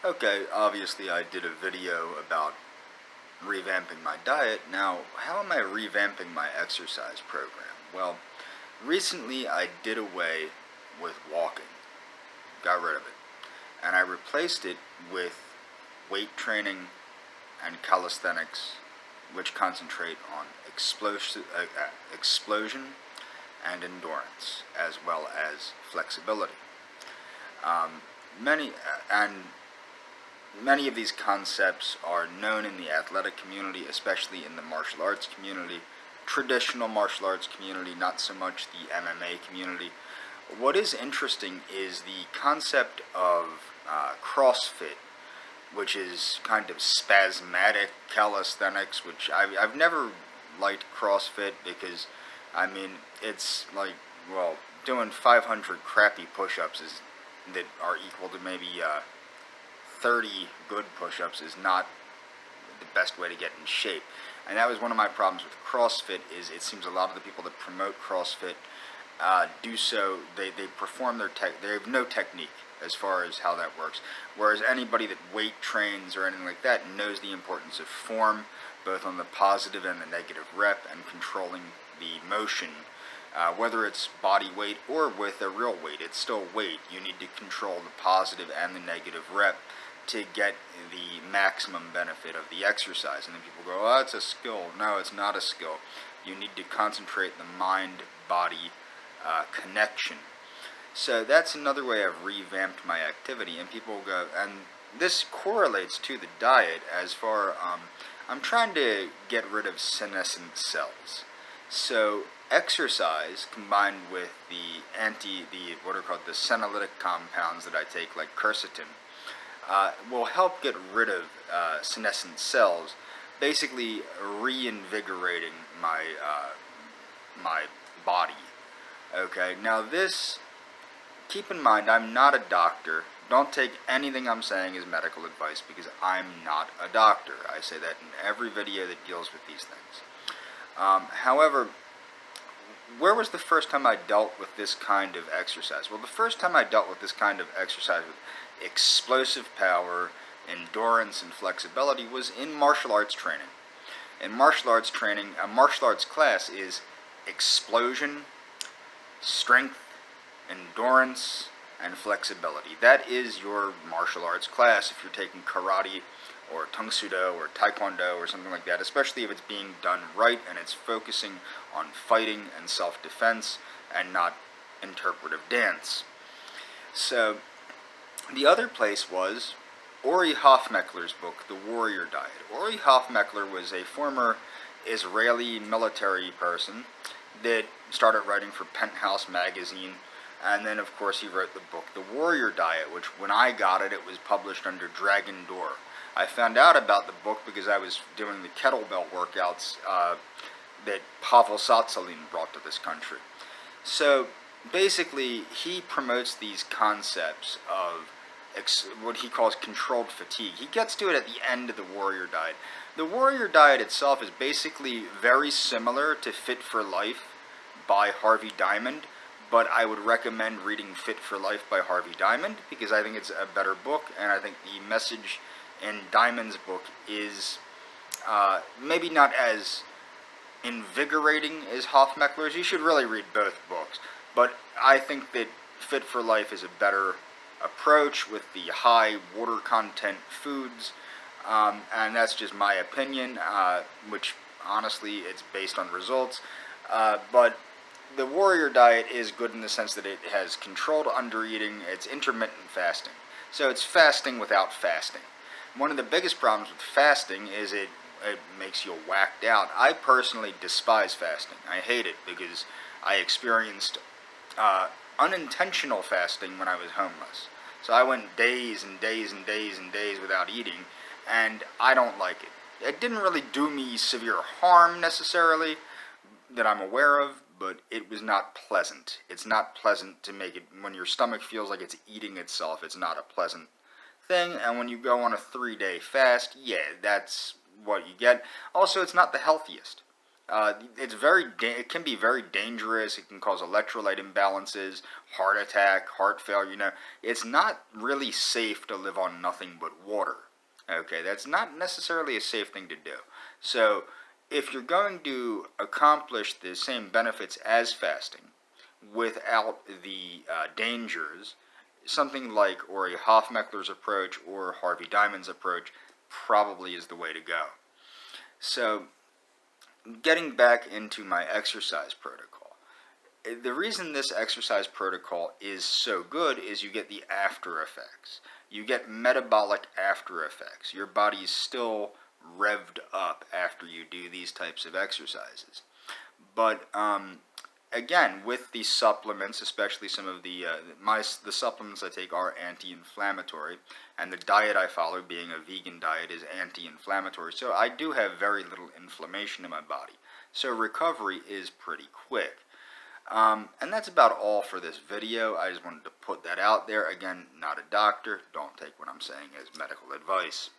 Okay, obviously I did a video about revamping my diet. Now, how am I revamping my exercise program? Well, recently I did away with walking, got rid of it, and I replaced it with weight training and calisthenics, which concentrate on explosion and endurance, as well as flexibility. Um, many and Many of these concepts are known in the athletic community, especially in the martial arts community, traditional martial arts community, not so much the MMA community. What is interesting is the concept of CrossFit, which is kind of spasmodic calisthenics, which I've never liked CrossFit because, I mean, it's like, well, doing 500 crappy push-ups that are equal to maybe 30 good push-ups is not the best way to get in shape. And that was one of my problems with CrossFit, is it seems a lot of the people that promote CrossFit do so, they perform they have no technique as far as how that works. Whereas anybody that weight trains or anything like that knows the importance of form, both on the positive and the negative rep, and controlling the motion. Whether it's body weight or with a real weight, it's still weight. You need to control the positive and the negative rep to get the maximum benefit of the exercise. And then people go, oh, it's a skill. No, it's not a skill. You need to concentrate the mind-body connection. So that's another way I've revamped my activity. And people go, and this correlates to the diet as far, I'm trying to get rid of senescent cells. So exercise combined with what are called the senolytic compounds that I take, like quercetin, will help get rid of senescent cells, basically reinvigorating my body. Okay, now this, keep in mind, I'm not a doctor. Don't take anything I'm saying as medical advice, because I'm not a doctor. I say that in every video that deals with these things. However, where was the first time I dealt with this kind of exercise? Well, the first time I dealt with this kind of exercise with explosive power, endurance, and flexibility was in martial arts training. In martial arts training, a martial arts class is explosion, strength, endurance, and flexibility. That is your martial arts class if you're taking karate or Tang Soo Do or Taekwondo or something like that, especially if it's being done right and it's focusing on fighting and self-defense and not interpretive dance. So the other place was Ori Hofmeckler's book, The Warrior Diet. Ori Hofmeckler was a former Israeli military person that started writing for Penthouse magazine, and then of course he wrote the book The Warrior Diet, which when I got it, it was published under Dragon Door. I found out about the book because I was doing the kettlebell workouts that Pavel Tsatsouline brought to this country. So basically, he promotes these concepts of what he calls controlled fatigue. He gets to it at the end of the Warrior Diet. The Warrior Diet itself is basically very similar to Fit for Life by Harvey Diamond, but I would recommend reading Fit for Life by Harvey Diamond because I think it's a better book, and I think the message in Diamond's book is maybe not as invigorating as Hofmeckler's. You should really read both books, but I think that Fit for Life is a better approach with the high water content foods, and that's just my opinion, which honestly it's based on results, but the Warrior Diet is good in the sense that it has controlled undereating, it's intermittent fasting, so it's fasting without fasting. One of the biggest problems with fasting is it makes you whacked out. I personally despise fasting. I hate it because I experienced unintentional fasting when I was homeless. So I went days and days and days and days without eating, and I don't like it. It didn't really do me severe harm necessarily that I'm aware of, but it was not pleasant. It's not pleasant to make it, when your stomach feels like it's eating itself, it's not a pleasant thing. And when you go on a 3-day fast, yeah, that's what you get. Also, it's not the healthiest. it can be very dangerous. It can cause electrolyte imbalances, heart attack, heart failure. It's not really safe to live on nothing but water. Okay, that's not necessarily a safe thing to do. So, if you're going to accomplish the same benefits as fasting without the dangers, something like Ori Hofmeckler's approach or Harvey Diamond's approach probably is the way to go. So, getting back into my exercise protocol. The reason this exercise protocol is so good is you get the after effects. You get metabolic after effects. Your body is still revved up after you do these types of exercises. But again, with the supplements, especially some of the supplements I take are anti-inflammatory, and the diet I follow, being a vegan diet, is anti-inflammatory. So I do have very little inflammation in my body. So recovery is pretty quick. And that's about all for this video. I just wanted to put that out there. Again, not a doctor. Don't take what I'm saying as medical advice.